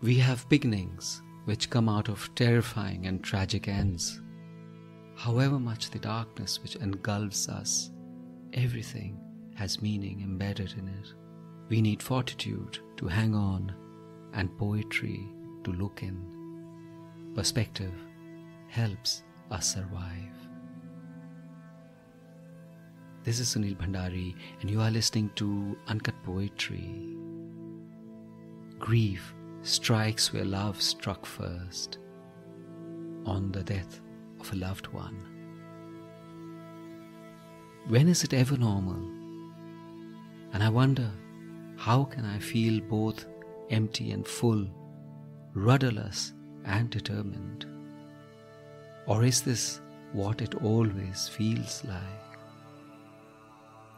We have beginnings which come out of terrifying and tragic ends. However much the darkness which engulfs us, everything has meaning embedded in it. We need fortitude to hang on and poetry to look in. Perspective helps us survive. This is Sunil Bhandari and you are listening to Uncut Poetry. Grief strikes where love struck first, on the death of a loved one. When is it ever normal? And I wonder, how can I feel both empty and full, rudderless and determined? Or is this what it always feels like?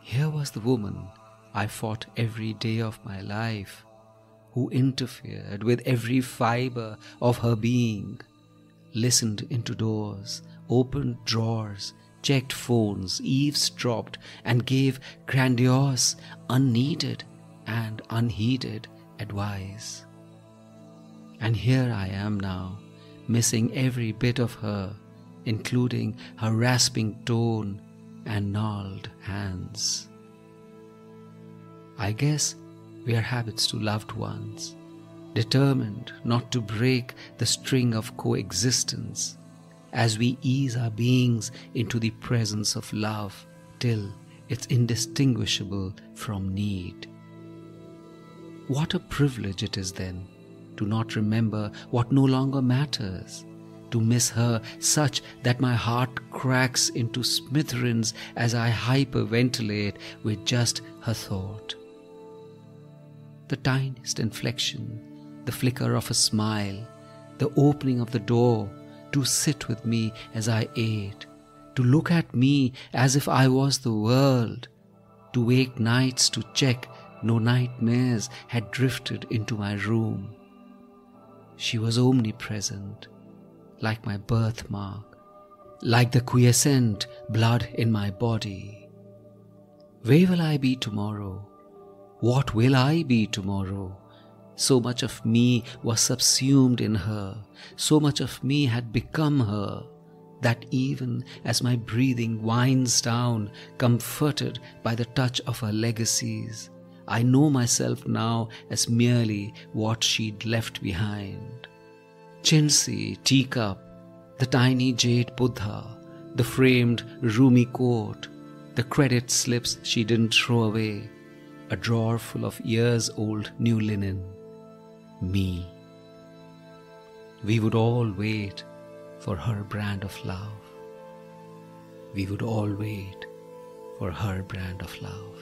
Here was the woman I fought every day of my life, who interfered with every fiber of her being, listened into doors, opened drawers, checked phones, eavesdropped, and gave grandiose, unneeded and unheeded advice. And here I am now, missing every bit of her, including her rasping tone and gnarled hands. I guess we are habits to loved ones, determined not to break the string of coexistence as we ease our beings into the presence of love till it's indistinguishable from need. What a privilege it is then to not remember what no longer matters, to miss her such that my heart cracks into smithereens as I hyperventilate with just her thought. The tiniest inflection, the flicker of a smile, the opening of the door to sit with me as I ate, to look at me as if I was the world, to wake nights to check no nightmares had drifted into my room. She was omnipresent, like my birthmark, like the quiescent blood in my body. Where will I be tomorrow? What will I be tomorrow? So much of me was subsumed in her, so much of me had become her, that even as my breathing winds down, comforted by the touch of her legacies, I know myself now as merely what she'd left behind. Chintzy teacup, the tiny jade Buddha, the framed Rumi quote, the credit slips she didn't throw away, a drawer full of years-old new linen. Me. We would all wait for her brand of love. We would all wait for her brand of love.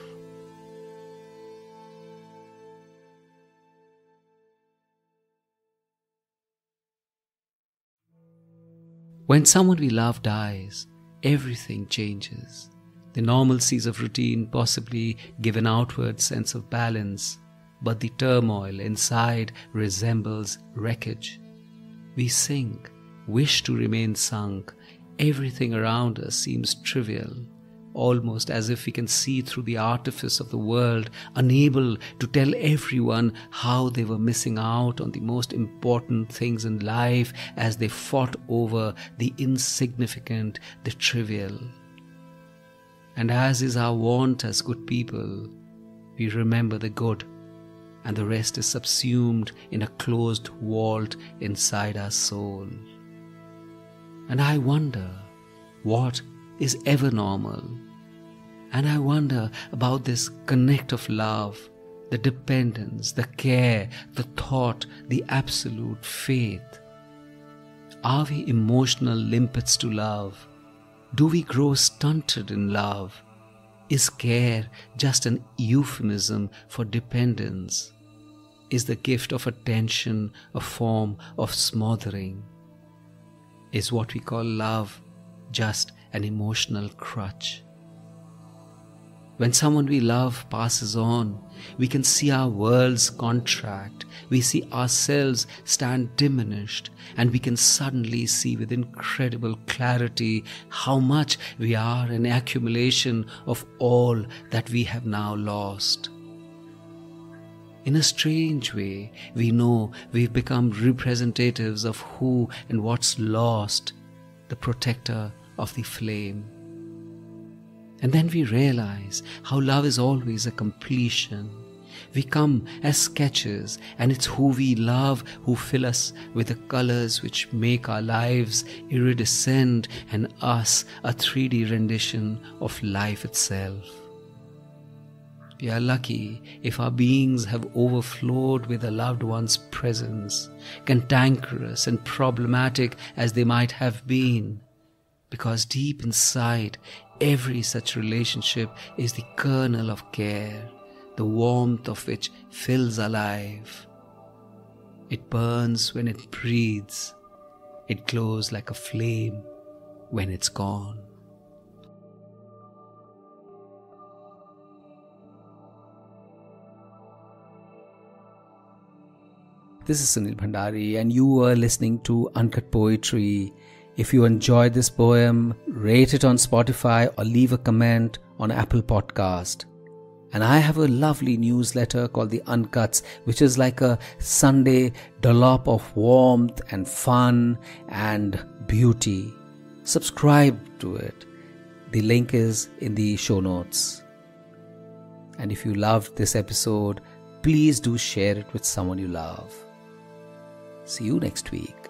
When someone we love dies, everything changes. The normalcies of routine possibly give an outward sense of balance, but the turmoil inside resembles wreckage. We sink, wish to remain sunk. Everything around us seems trivial, almost as if we can see through the artifice of the world, unable to tell everyone how they were missing out on the most important things in life as they fought over the insignificant, the trivial. And as is our wont as good people, we remember the good, and the rest is subsumed in a closed vault inside our soul. And I wonder, what is ever normal? And I wonder about this connect of love, the dependence, the care, the thought, the absolute faith. Are we emotional limpets to love? Do we grow stunted in love? Is care just an euphemism for dependence? Is the gift of attention a form of smothering? Is what we call love just an emotional crutch? When someone we love passes on, we can see our worlds contract, we see ourselves stand diminished, and we can suddenly see with incredible clarity how much we are an accumulation of all that we have now lost. In a strange way, we know we've become representatives of who and what's lost, the protector of the flame. And then we realize how love is always a completion. We come as sketches, and it's who we love who fill us with the colors which make our lives iridescent and us a 3D rendition of life itself. We are lucky if our beings have overflowed with a loved one's presence, cantankerous and problematic as they might have been, because deep inside every such relationship is the kernel of care, the warmth of which fills our life. It burns when it breathes. It glows like a flame when it's gone. This is Sunil Bhandari, and you are listening to Uncut Poetry. If you enjoyed this poem, rate it on Spotify or leave a comment on Apple Podcast. And I have a lovely newsletter called The Uncuts, which is like a Sunday dollop of warmth and fun and beauty. Subscribe to it. The link is in the show notes. And if you loved this episode, please do share it with someone you love. See you next week.